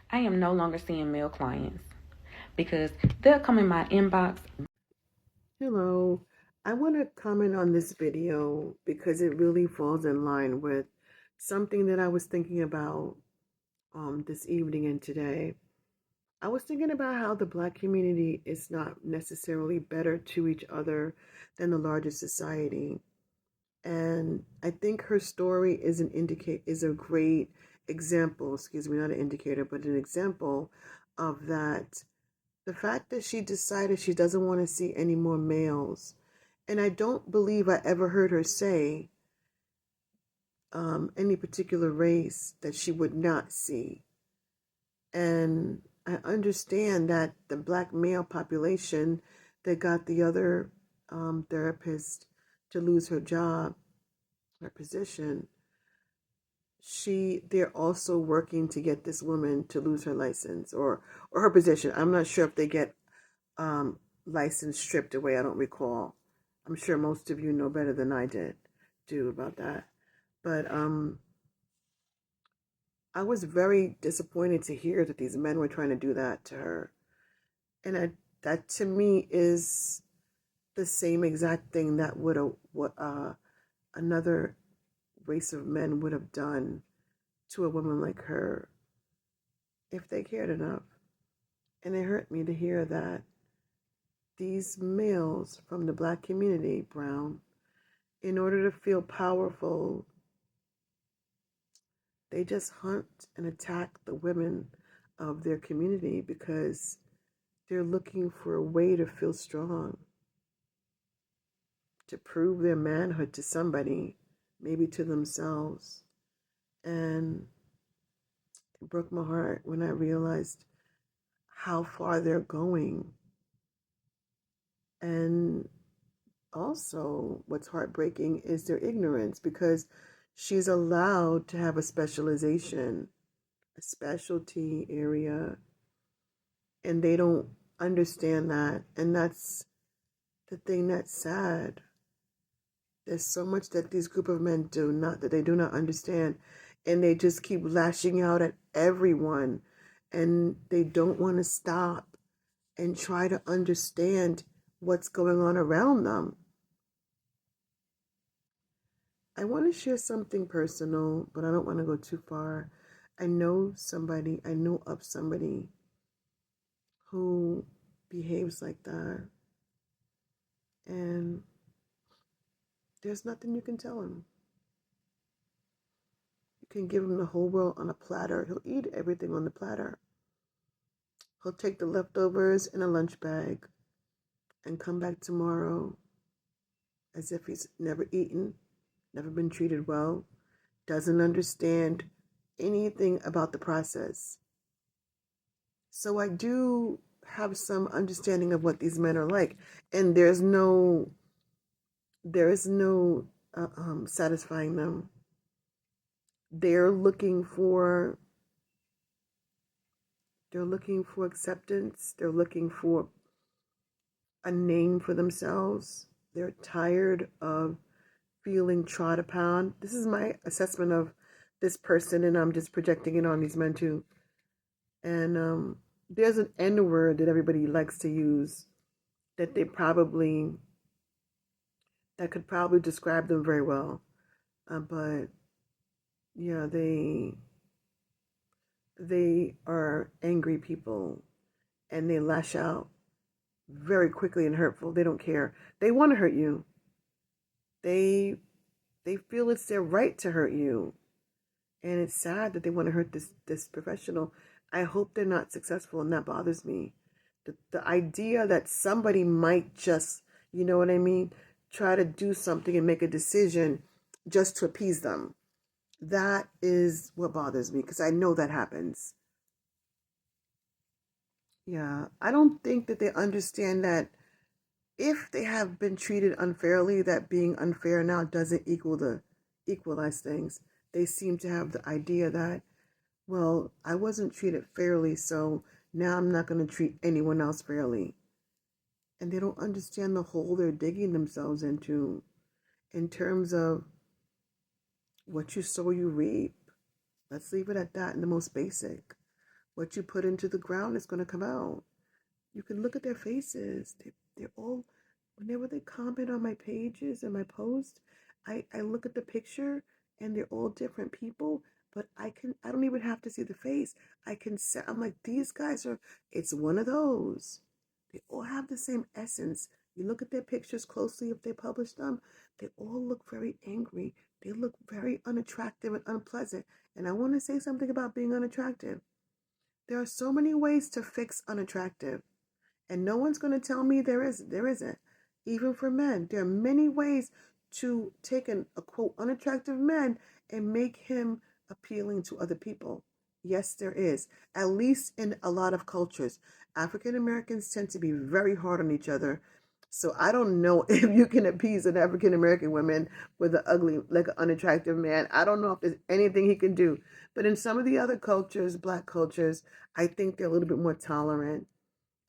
I am no longer seeing male clients because they'll come in my inbox. Hello, I want to comment on this video because it really falls in line with something that I was thinking about this evening and today. I was thinking about how the Black community is not necessarily better to each other than the larger society. And I think her story is a great example, excuse me, not an indicator, but an example of that. The fact that she decided she doesn't want to see any more males. And I don't believe I ever heard her say any particular race that she would not see. And I understand that the black male population that got the other therapist to lose her job, her position, they're also working to get this woman to lose her license or her position. I'm not sure if they get um, license stripped away. I don't recall. I'm sure most of you know better than I do about that. But I was very disappointed to hear that these men were trying to do that to her, and that to me is the same exact thing that would what another race of men would have done to a woman like her if they cared enough. And it hurt me to hear that these males from the black community, Brown, in order to feel powerful, they just hunt and attack the women of their community because they're looking for a way to feel strong, to prove their manhood to somebody, maybe to themselves. And it broke my heart when I realized how far they're going. And also, what's heartbreaking is their ignorance because she's allowed to have a specialization, a specialty area, and they don't understand that. And that's the thing that's sad. There's so much that these group of men do not that they do not understand, and they just keep lashing out at everyone, and they don't want to stop and try to understand what's going on around them. I want to share something personal, but I don't want to go too far. I know of somebody who behaves like that, and there's nothing you can tell him. You can give him the whole world on a platter. He'll eat everything on the platter. He'll take the leftovers in a lunch bag and come back tomorrow as if he's never eaten, never been treated well, doesn't understand anything about the process. So I do have some understanding of what these men are like, and there is no satisfying them. They're looking for they're looking for acceptance. They're looking for a name for themselves. They're tired of feeling trod upon. This is my assessment of this person, and I'm just projecting it on these men too. And there's an N word that everybody likes to use that that could probably describe them very well. But yeah, they are angry people, and they lash out very quickly and hurtful. They don't care. They want to hurt you. They they feel it's their right to hurt you. And it's sad that they want to hurt this professional. I hope they're not successful, and that bothers me. The idea that somebody might just, you know what I mean, try to do something and make a decision just to appease them. That is what bothers me because I know that happens. Yeah, I don't think that they understand that if they have been treated unfairly, that being unfair now doesn't equalize things. They seem to have the idea that, well, I wasn't treated fairly, so now I'm not going to treat anyone else fairly. And they don't understand the hole they're digging themselves into in terms of what you sow, you reap. Let's leave it at that in the most basic. What you put into the ground is going to come out. You can look at their faces. They're all, whenever they comment on my pages and my posts, I look at the picture and they're all different people, but I don't even have to see the face. I can say, I'm like, these guys are, it's one of those. They all have the same essence. You look at their pictures closely if they publish them, they all look very angry. They look very unattractive and unpleasant. And I want to say something about being unattractive. There are so many ways to fix unattractive. And no one's going to tell me there isn't. Even for men, there are many ways to take a quote unattractive man and make him appealing to other people. Yes, there is. At least in a lot of cultures. African Americans tend to be very hard on each other. So I don't know if you can appease an African American woman with an ugly, like an unattractive man. I don't know if there's anything he can do. But in some of the other cultures, black cultures, I think they're a little bit more tolerant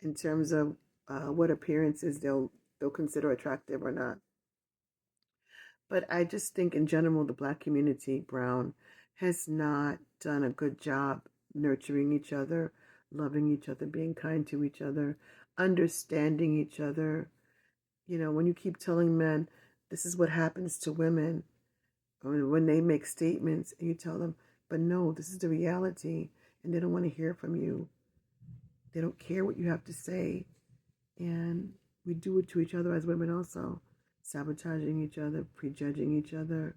in terms of what appearances they'll consider attractive or not. But I just think in general the black community, Brown, has not done a good job nurturing each other, loving each other, being kind to each other, understanding each other. You know, when you keep telling men this is what happens to women, or when they make statements and you tell them, but no, this is the reality, and they don't want to hear from you. They don't care what you have to say. And we do it to each other as women also, sabotaging each other, prejudging each other.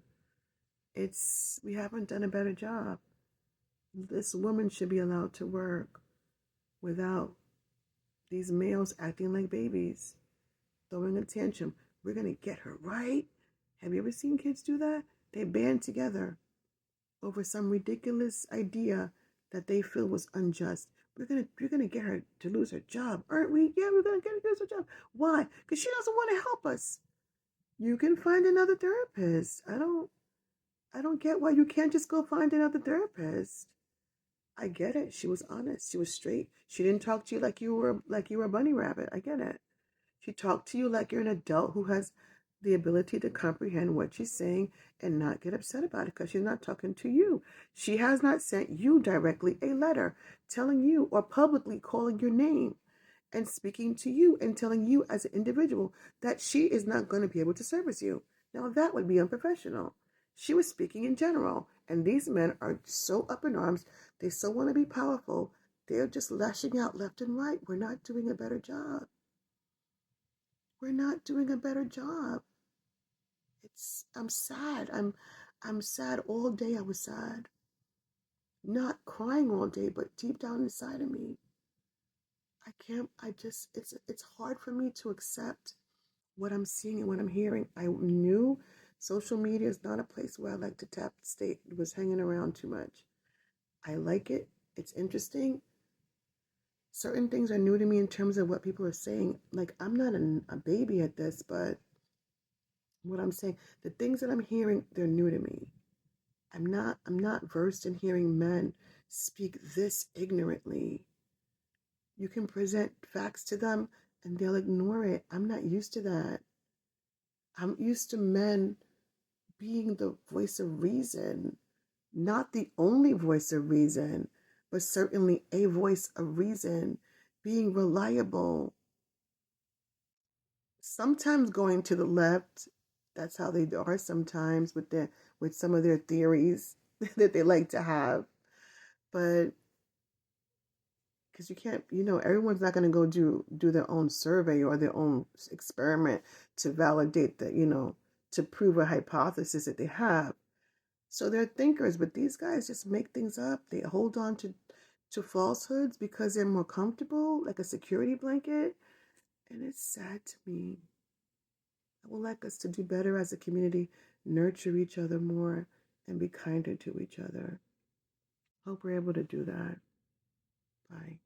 We haven't done a better job. This woman should be allowed to work without these males acting like babies, throwing a tantrum. We're going to get her right. Have you ever seen kids do that? They band together over some ridiculous idea that they feel was unjust. We're gonna get her to lose her job, aren't we? Yeah, we're gonna get her to lose her job. Why? Because she doesn't want to help us. You can find another therapist. I don't get why you can't just go find another therapist. I get it. She was honest. She was straight. She didn't talk to you like you were a bunny rabbit. I get it. She talked to you like you're an adult who has the ability to comprehend what she's saying and not get upset about it because she's not talking to you. She has not sent you directly a letter telling you or publicly calling your name and speaking to you and telling you as an individual that she is not going to be able to service you. Now that would be unprofessional. She was speaking in general, and these men are so up in arms. They so want to be powerful. They're just lashing out left and right. We're not doing a better job. We're not doing a better job. I'm sad. I'm sad all day. I was sad. Not crying all day, but deep down inside of me, it's hard for me to accept what I'm seeing and what I'm hearing. I knew social media is not a place where I like to tap the state. It was hanging around too much. I like it. It's interesting. Certain things are new to me in terms of what people are saying. Like, I'm not a baby at this, but what I'm saying, the things that I'm hearing, they're new to me. I'm not versed in hearing men speak this ignorantly. You can present facts to them and they'll ignore it. I'm not used to that. I'm used to men being the voice of reason, not the only voice of reason, but certainly a voice of reason, being reliable. Sometimes going to the left, that's how they are sometimes with some of their theories that they like to have. But because you can't, everyone's not going to go do their own survey or their own experiment to validate that, to prove a hypothesis that they have. So they're thinkers, but these guys just make things up. They hold on to falsehoods because they're more comfortable, like a security blanket. And it's sad to me. I would like us to do better as a community, nurture each other more, and be kinder to each other. Hope we're able to do that. Bye.